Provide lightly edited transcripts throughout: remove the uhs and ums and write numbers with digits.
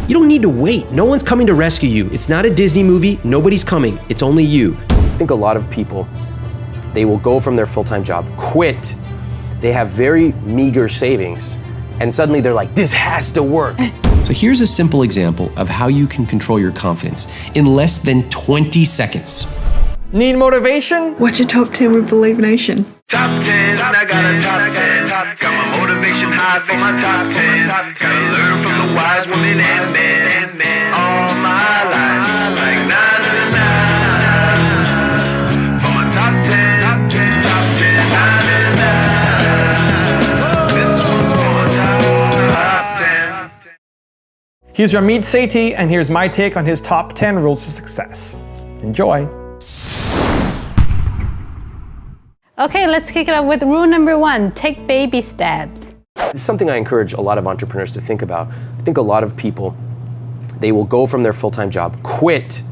You don't need to wait. No one's coming to rescue you. It's not a Disney movie. Nobody's coming. It's only you. I think a lot of people, they will go from their full-time job, quit. They have very meager savings, and suddenly they're like, this has to work. So here's a simple example of how you can control your confidence in less than 20 seconds. Need motivation? Watch a top 10 with Believe Nation. Top 10, I got a top 10. Got my motivation high for my top 10. Gotta learn from the wise women and men. All my life, like na na na na. For my top 10, top 10, na na na na. This one's for my top 10. He's Ramit Sethi, and here's my take on his top 10 rules to success. Enjoy. Okay, let's kick it off with rule number 1, take baby steps. This is something I encourage a lot of entrepreneurs to think about. I think a lot of people, they will go from their full-time job, quit.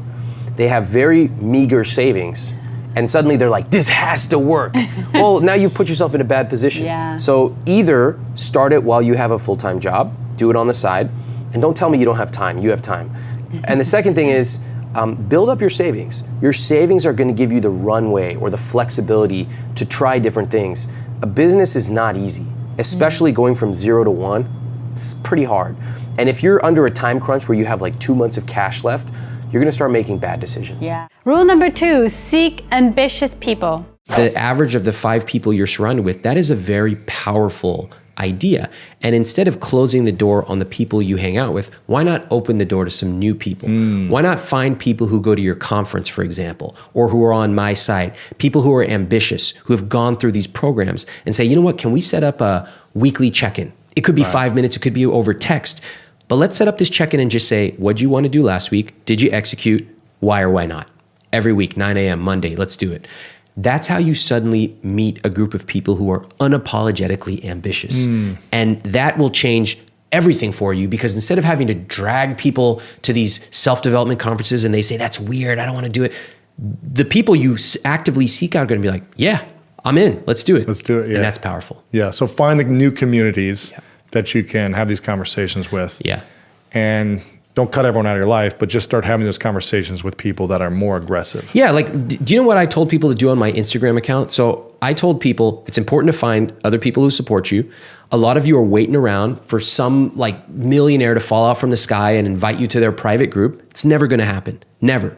They have very meager savings, and suddenly they're like, this has to work. Well, now you've put yourself in a bad position. Yeah. So either start it while you have a full-time job, do it on the side, and don't tell me you don't have time, you have time. And the second thing is, build up your savings. Your savings are going to give you the runway or the flexibility to try different things. A business is not easy, especially going from 0 to 1. It's pretty hard. And if you're under a time crunch where you have like 2 months of cash left, you're going to start making bad decisions. Yeah. Rule number 2, seek ambitious people. The average of the 5 people you're surrounded with, that is a very powerful idea. And instead of closing the door on the people you hang out with, why not open the door to some new people? Why not find people who go to your conference, for example, or who are on my site, people who are ambitious, who have gone through these programs, and say, you know what, can we set up a weekly check-in? It could be 5 minutes, it could be over text, but let's set up this check-in and just say, what'd you want to do last week? Did you execute? Why or why not? Every week, 9 a.m., Monday, let's do it. That's how you suddenly meet a group of people who are unapologetically ambitious. And that will change everything for you, because instead of having to drag people to these self-development conferences and they say, that's weird, I don't want to do it. The people you actively seek out are going to be like, yeah, I'm in, let's do it. Let's do it, yeah. And that's powerful. Yeah, so find the new communities that you can have these conversations with. Yeah. And don't cut everyone out of your life, but just start having those conversations with people that are more aggressive. Yeah, like, do you know what I told people to do on my Instagram account? So I told people it's important to find other people who support you. A lot of you are waiting around for some like millionaire to fall out from the sky and invite you to their private group. It's never gonna happen, never.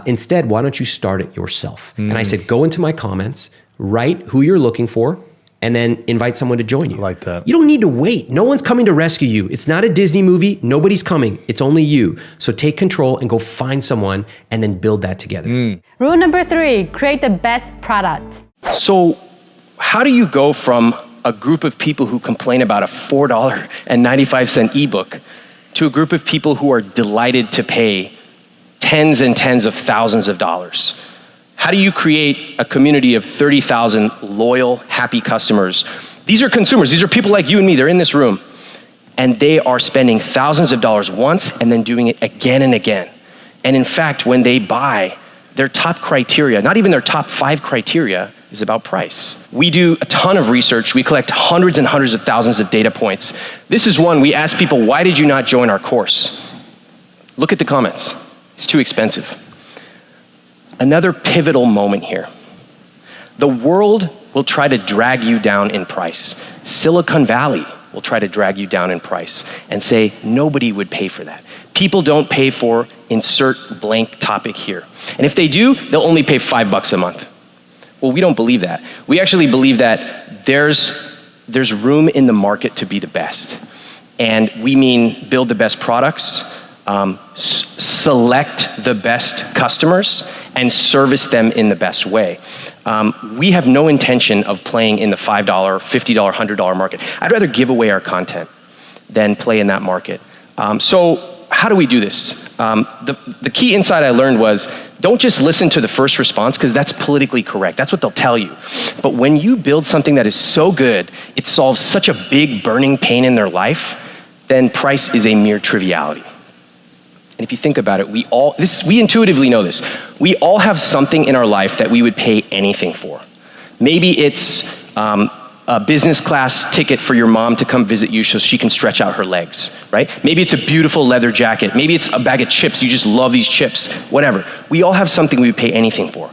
Instead, why don't you start it yourself? And I said, go into my comments, write who you're looking for, and then invite someone to join you. I like that. You don't need to wait. No one's coming to rescue you. It's not a Disney movie. Nobody's coming. It's only you. So take control and go find someone and then build that together. Rule number 3, create the best product. So how do you go from a group of people who complain about a $4.95 ebook to a group of people who are delighted to pay tens and tens of thousands of dollars? How do you create a community of 30,000 loyal, happy customers? These are consumers. These are people like you and me. They're in this room. And they are spending thousands of dollars once and then doing it again and again. And in fact, when they buy, their top criteria, not even their top 5 criteria, is about price. We do a ton of research. We collect hundreds and hundreds of thousands of data points. This is one. We ask people, why did you not join our course? Look at the comments. It's too expensive. Another pivotal moment here. The world will try to drag you down in price. Silicon Valley will try to drag you down in price and say, nobody would pay for that. People don't pay for insert blank topic here. And if they do, they'll only pay $5 a month. Well, we don't believe that. We actually believe that there's room in the market to be the best. And we mean build the best products, select the best customers, and service them in the best way. We have no intention of playing in the $5, $50, $100 market. I'd rather give away our content than play in that market. So how do we do this? The key insight I learned was, don't just listen to the first response, because that's politically correct. That's what they'll tell you. But when you build something that is so good, it solves such a big burning pain in their life, then price is a mere triviality. And if you think about it, we intuitively know this. We all have something in our life that we would pay anything for. Maybe it's a business class ticket for your mom to come visit you so she can stretch out her legs, right? Maybe it's a beautiful leather jacket. Maybe it's a bag of chips. You just love these chips, whatever. We all have something we would pay anything for.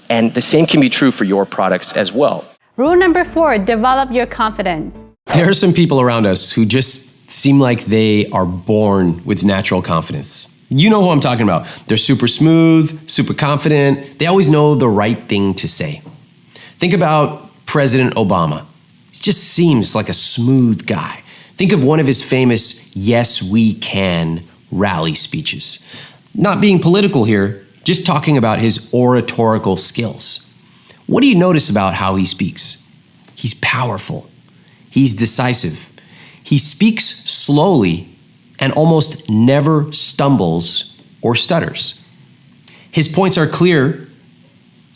And the same can be true for your products as well. Rule number 4, develop your confidence. There are some people around us who just seem like they are born with natural confidence. You know who I'm talking about. They're super smooth, super confident. They always know the right thing to say. Think about President Obama. He just seems like a smooth guy. Think of one of his famous "Yes, we can" rally speeches. Not being political here, just talking about his oratorical skills. What do you notice about how he speaks? He's powerful. He's decisive. He speaks slowly and almost never stumbles or stutters. His points are clear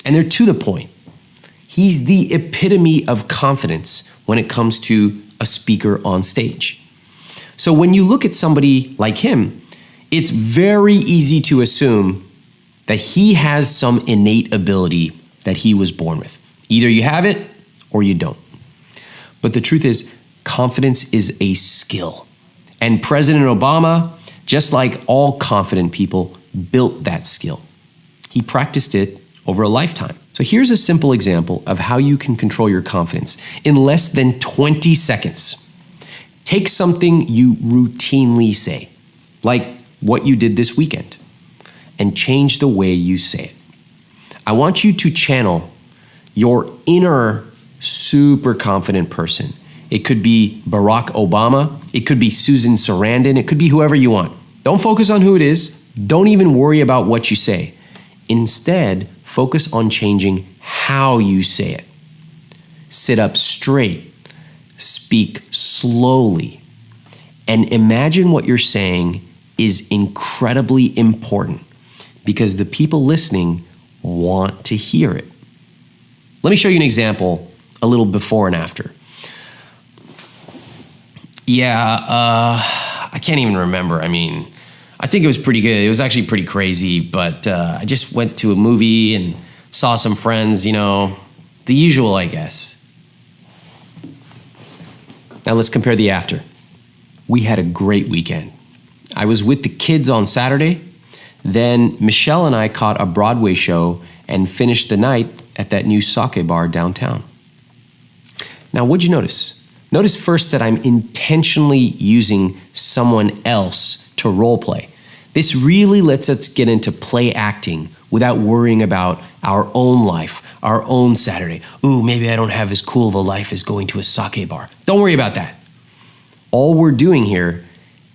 and they're to the point. He's the epitome of confidence when it comes to a speaker on stage. So when you look at somebody like him, it's very easy to assume that he has some innate ability that he was born with. Either you have it or you don't. But the truth is, confidence is a skill. And President Obama, just like all confident people, built that skill. He practiced it over a lifetime. So here's a simple example of how you can control your confidence in less than 20 seconds. Take something you routinely say, like what you did this weekend, and change the way you say it. I want you to channel your inner super confident person. It could be Barack Obama. It could be Susan Sarandon. It could be whoever you want. Don't focus on who it is. Don't even worry about what you say. Instead, focus on changing how you say it. Sit up straight. Speak slowly. And imagine what you're saying is incredibly important because the people listening want to hear it. Let me show you an example, a little before and after. I can't even remember. I think it was pretty good. It was actually pretty crazy, but I just went to a movie and saw some friends, the usual, I guess. Now let's compare the after. We had a great weekend. I was with the kids on Saturday. Then Michelle and I caught a Broadway show and finished the night at that new sake bar downtown. Now, what'd you notice? Notice first that I'm intentionally using someone else to role play. This really lets us get into play acting without worrying about our own life, our own Saturday. Ooh, maybe I don't have as cool of a life as going to a sake bar. Don't worry about that. All we're doing here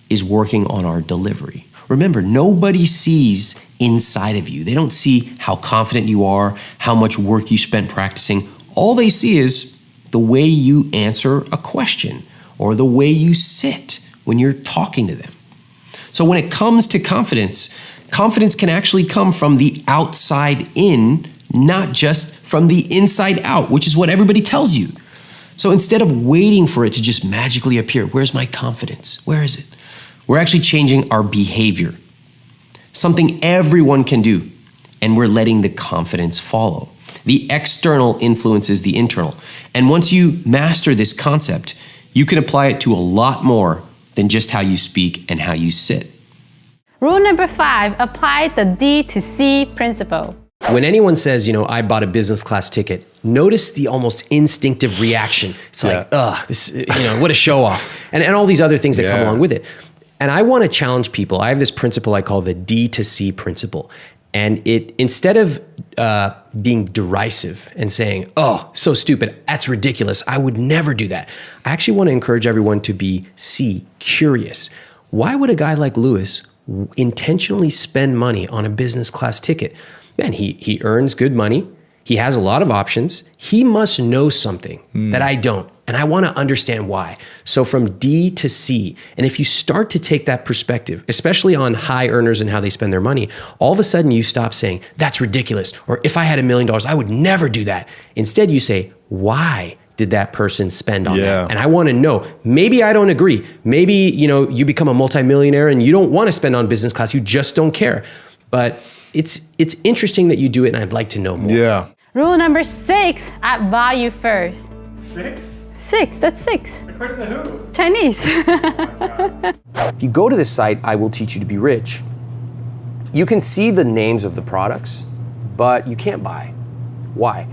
is working on our delivery. Remember, nobody sees inside of you. They don't see how confident you are, how much work you spent practicing. All they see is the way you answer a question or the way you sit when you're talking to them. So when it comes to confidence, confidence can actually come from the outside in, not just from the inside out, which is what everybody tells you. So instead of waiting for it to just magically appear, where's my confidence? Where is it? We're actually changing our behavior, something everyone can do, and we're letting the confidence follow. The external influences the internal. And once you master this concept, you can apply it to a lot more than just how you speak and how you sit. Rule number 5, apply the D to C principle. When anyone says, I bought a business class ticket, notice the almost instinctive reaction. It's like, this, what a show off. And all these other things that come along with it. And I want to challenge people. I have this principle I call the D to C principle. And it, instead of being derisive and saying, oh, so stupid, that's ridiculous, I would never do that. I actually want to encourage everyone to be C, curious. Why would a guy like Lewis intentionally spend money on a business class ticket? Man, he earns good money. He has a lot of options. He must know something that I don't. And I want to understand why. So from D to C, and if you start to take that perspective, especially on high earners and how they spend their money, all of a sudden you stop saying, that's ridiculous, or if I had $1 million, I would never do that. Instead you say, why did that person spend on that? And I want to know. Maybe I don't agree. Maybe, you become a multimillionaire and you don't want to spend on business class, you just don't care. But it's interesting that you do it, and I'd like to know more. Rule number 6, add value first. 6? 6. That's 6. According to who? Chinese. If you go to this site, I will teach you to be rich, you can see the names of the products, but you can't buy. Why?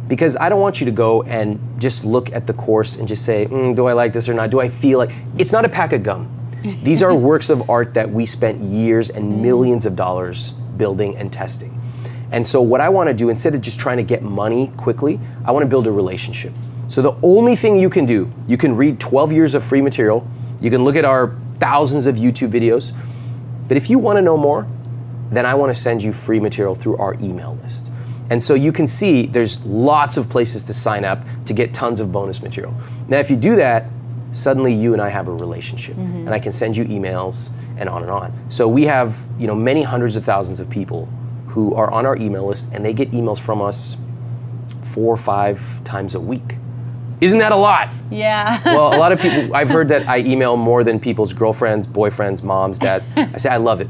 Because I don't want you to go and just look at the course and just say, do I like this or not? Do I feel like, it's not a pack of gum. These are works of art that we spent years and millions of dollars building and testing. And so what I want to do, instead of just trying to get money quickly, I want to build a relationship. So the only thing you can do, you can read 12 years of free material, you can look at our thousands of YouTube videos, but if you want to know more, then I want to send you free material through our email list. And so you can see there's lots of places to sign up to get tons of bonus material. Now, if you do that, suddenly you and I have a relationship, and I can send you emails and on and on. So we have, many hundreds of thousands of people who are on our email list, and they get emails from us 4 or 5 times a week. Isn't that a lot? Yeah. Well, a lot of people, I've heard that I email more than people's girlfriends, boyfriends, moms, dad. I say I love it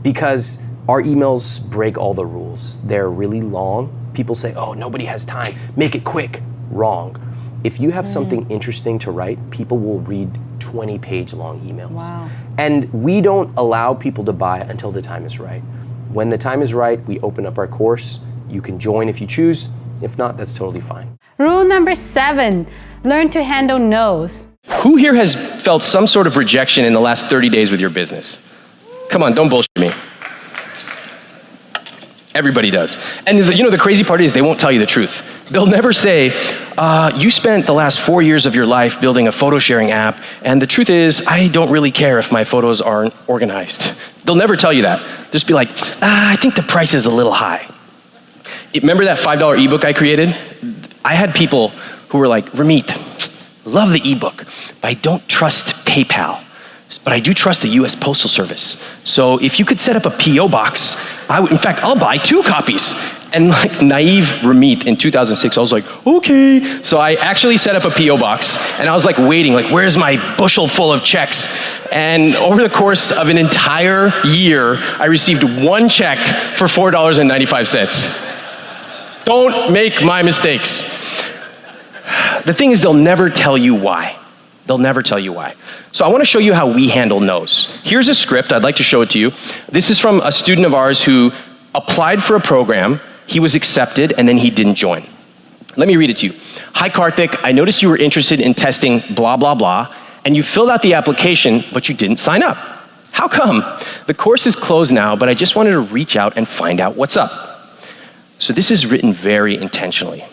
because our emails break all the rules. They're really long. People say, oh, nobody has time. Make it quick. Wrong. If you have something interesting to write, people will read 20-page long emails. Wow. And we don't allow people to buy until the time is right. When the time is right, we open up our course. You can join if you choose. If not, that's totally fine. Rule number 7, learn to handle no's. Who here has felt some sort of rejection in the last 30 days with your business? Come on, don't bullshit me. Everybody does. And the crazy part is they won't tell you the truth. They'll never say, you spent the last 4 years of your life building a photo sharing app, and the truth is, I don't really care if my photos aren't organized. They'll never tell you that. Just be like, I think the price is a little high. Remember that $5 ebook I created? I had people who were like, Ramit, love the ebook, but I don't trust PayPal. But I do trust the US Postal Service. So if you could set up a PO box, in fact, I'll buy 2 copies. And like naive Ramit in 2006, I was like, okay. So I actually set up a PO box, and I was like waiting, like, where's my bushel full of checks? And over the course of an entire year, I received 1 check for $4.95. Don't make my mistakes. The thing is, they'll never tell you why. They'll never tell you why. So I want to show you how we handle no's. Here's a script. I'd like to show it to you. This is from a student of ours who applied for a program. He was accepted, and then he didn't join. Let me read it to you. Hi, Karthik. I noticed you were interested in testing blah, blah, blah, and you filled out the application, but you didn't sign up. How come? The course is closed now, but I just wanted to reach out and find out what's up. So this is written very intentionally.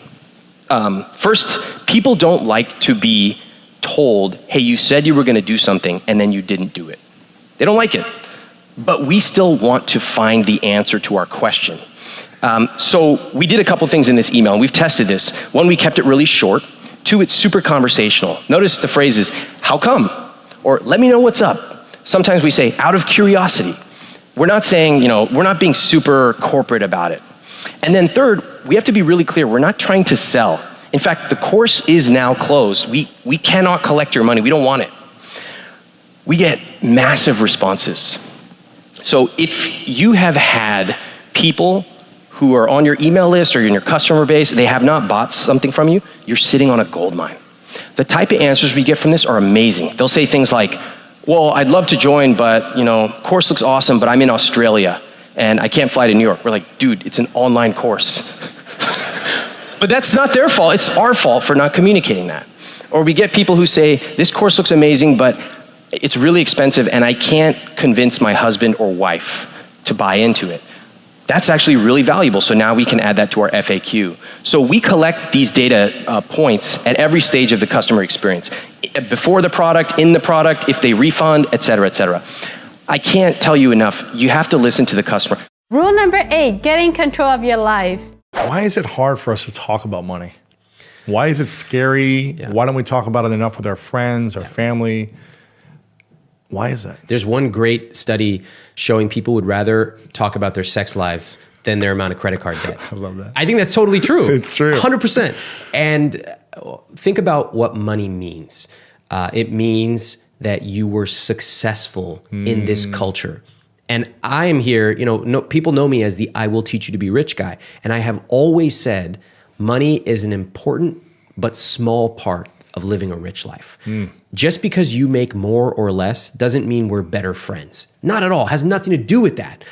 First, people don't like to be told, hey, you said you were going to do something and then you didn't do it. They don't like it. But we still want to find the answer to our question. So we did a couple things in this email, and we've tested this. 1, we kept it really short. 2, it's super conversational. Notice the phrases, how come? Or let me know what's up. Sometimes we say, out of curiosity. We're not saying, we're not being super corporate about it. And then 3rd, we have to be really clear. We're not trying to sell. In fact, the course is now closed. We cannot collect your money. We don't want it. We get massive responses. So if you have had people who are on your email list or in your customer base, they have not bought something from you, you're sitting on a gold mine. The type of answers we get from this are amazing. They'll say things like, well, I'd love to join, but course looks awesome, but I'm in Australia and I can't fly to New York. We're like, dude, it's an online course. But that's not their fault, it's our fault for not communicating that. Or we get people who say, this course looks amazing, but it's really expensive and I can't convince my husband or wife to buy into it. That's actually really valuable, so now we can add that to our FAQ. So we collect these data points at every stage of the customer experience. Before the product, in the product, if they refund, et cetera, et cetera. I can't tell you enough, you have to listen to the customer. Rule number 8, get in control of your life. Why is it hard for us to talk about money? Why is it scary? Yeah. Why don't we talk about it enough with our friends, our family? Why is that? There's one great study showing people would rather talk about their sex lives than their amount of credit card debt. I love that. I think that's totally true. It's true. 100%. And think about what money means. It means that you were successful in this culture. And I am here, people know me as the I will teach you to be rich guy. And I have always said money is an important but small part of living a rich life. Just because you make more or less doesn't mean we're better friends. Not at all. It has nothing to do with that.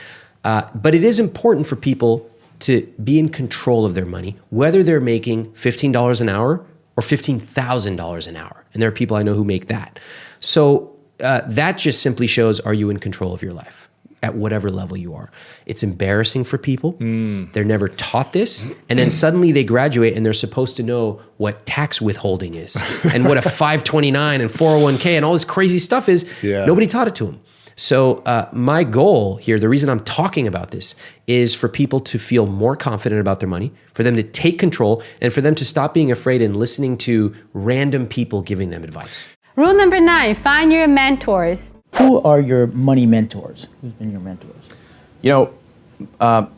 But it is important for people to be in control of their money, whether they're making $15 an hour or $15,000 an hour. And there are people I know who make that. So that just simply shows, are you in control of your life at whatever level you are? It's embarrassing for people. They're never taught this. And then suddenly they graduate and they're supposed to know what tax withholding is and what a 529 and 401k and all this crazy stuff is. Nobody taught it to them. So my goal here, the reason I'm talking about this, is for people to feel more confident about their money, for them to take control, and for them to stop being afraid and listening to random people giving them advice. Rule number 9, find your mentors. Who are your money mentors? Who's been your mentors? You know,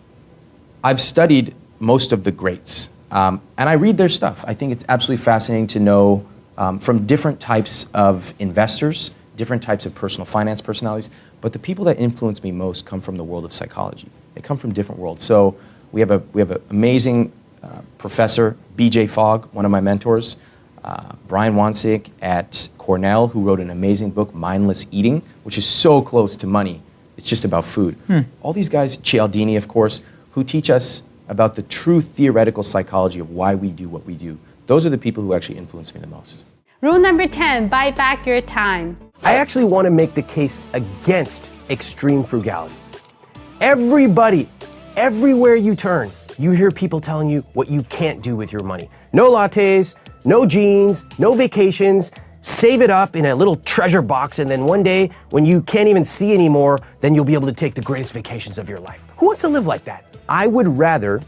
I've studied most of the greats, and I read their stuff. I think it's absolutely fascinating to know from different types of investors, different types of personal finance personalities, but the people that influence me most come from the world of psychology. They come from different worlds. So we have an amazing professor, BJ Fogg, one of my mentors, Brian Wansink at Cornell, who wrote an amazing book, Mindless Eating, which is so close to money. It's just about food. All these guys, Cialdini, of course, who teach us about the true theoretical psychology of why we do what we do. Those are the people who actually influence me the most. Rule number 10, buy back your time. I actually want to make the case against extreme frugality. Everybody, everywhere you turn, you hear people telling you what you can't do with your money. No lattes, no jeans, no vacations, save it up in a little treasure box, and then one day when you can't even see anymore, then you'll be able to take the greatest vacations of your life. Who wants to live like that? I would rather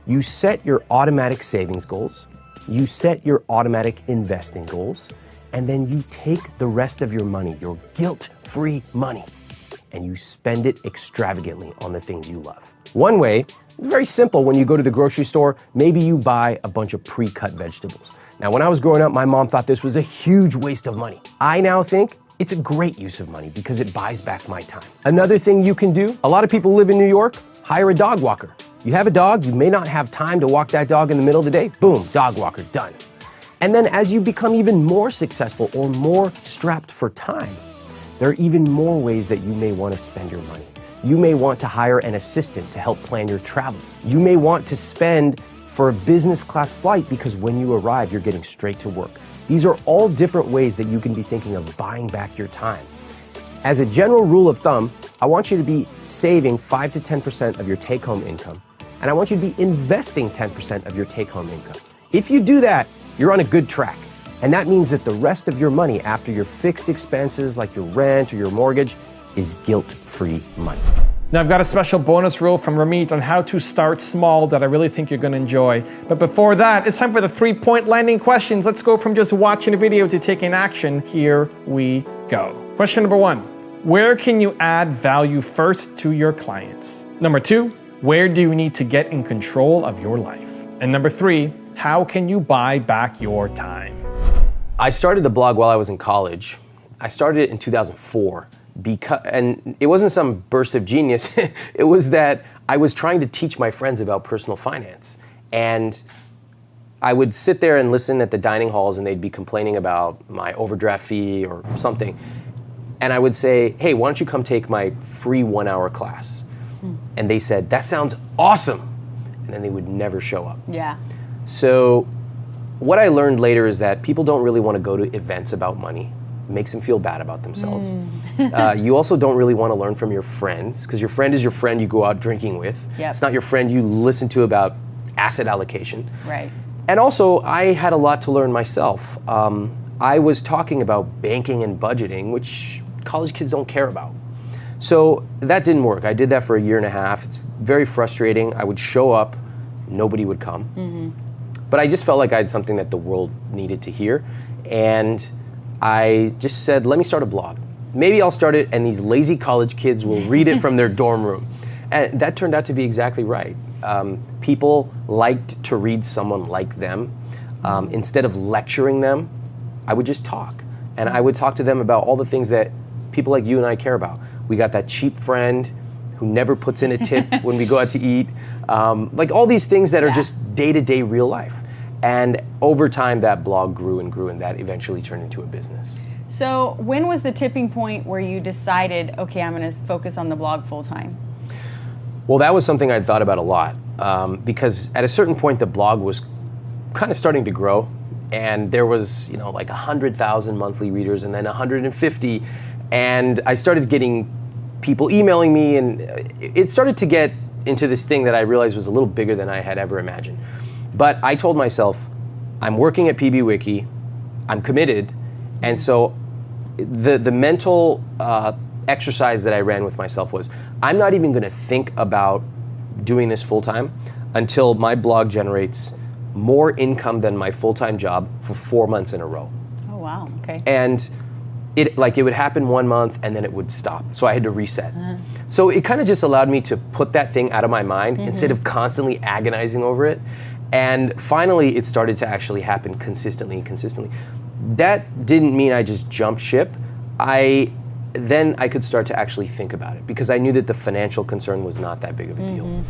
you set your automatic savings goals, you set your automatic investing goals, and then you take the rest of your money, your guilt-free money, and you spend it extravagantly on the things you love. One way, very simple, when you go to the grocery store, maybe you buy a bunch of pre-cut vegetables. Now, when I was growing up, my mom thought this was a huge waste of money. I now think it's a great use of money because it buys back my time. Another thing you can do, a lot of people live in New York, hire a dog walker. You have a dog, you may not have time to walk that dog in the middle of the day, boom, dog walker, done. And then as you become even more successful or more strapped for time, there are even more ways that you may want to spend your money. You may want to hire an assistant to help plan your travel. You may want to spend for a business class flight because when you arrive, you're getting straight to work. These are all different ways that you can be thinking of buying back your time. As a general rule of thumb, I want you to be saving 5 to 10% of your take-home income, and I want you to be investing 10% of your take-home income. If you do that, you're on a good track. And that means that the rest of your money after your fixed expenses like your rent or your mortgage is guilt-free money. Now I've got a special bonus rule from Ramit on how to start small that I really think you're going to enjoy. But before that, it's time for the 3-point landing questions. Let's go from just watching a video to taking action. Here we go. Question number 1. Where can you add value first to your clients? Number 2, where do you need to get in control of your life? And number 3, how can you buy back your time? I started the blog while I was in college. I started it in 2004. And it wasn't some burst of genius. It was that I was trying to teach my friends about personal finance. And I would sit there and listen at the dining halls and they'd be complaining about my overdraft fee or something. And I would say, hey, why don't you come take my free 1-hour class? And they said, that sounds awesome. And then they would never show up. Yeah. So what I learned later is that people don't really want to go to events about money. It makes them feel bad about themselves. You also don't really want to learn from your friends because your friend is your friend you go out drinking with. Yep. It's not your friend you listen to about asset allocation. Right. And also, I had a lot to learn myself. I was talking about banking and budgeting, which college kids don't care about. So that didn't work. I did that for a year and a half. It's very frustrating. I would show up, nobody would come. But I just felt like I had something that the world needed to hear. And I just said, let me start a blog. Maybe I'll start it and these lazy college kids will read it from their dorm room. And that turned out to be exactly right. People liked to read someone like them. Instead of lecturing them, I would just talk. And I would talk to them about all the things that people like you and I care about. We got that cheap friend who never puts in a tip when we go out to eat. Like all these things that are just day-to-day real life. And over time, that blog grew and grew, and that eventually turned into a business. So when was the tipping point where you decided, okay, I'm going to focus on the blog full time? Well, that was something I'd thought about a lot, because at a certain point, the blog was kind of starting to grow, and there was, like 100,000 monthly readers, and then 150, and I started getting people emailing me, and it started to get into this thing that I realized was a little bigger than I had ever imagined. But I told myself, I'm working at PBWiki, I'm committed, and so the mental exercise that I ran with myself was, I'm not even going to think about doing this full time until my blog generates more income than my full-time job for 4 months in a row. Oh, wow, okay. And it would happen 1 month and then it would stop. So I had to reset. So it kind of just allowed me to put that thing out of my mind instead of constantly agonizing over it. And finally, it started to actually happen consistently. That didn't mean I just jumped ship. Then I could start to actually think about it because I knew that the financial concern was not that big of a deal.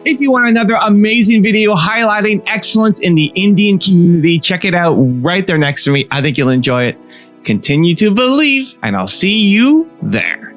If you want another amazing video highlighting excellence in the Indian community, check it out right there next to me. I think you'll enjoy it. Continue to believe, and I'll see you there.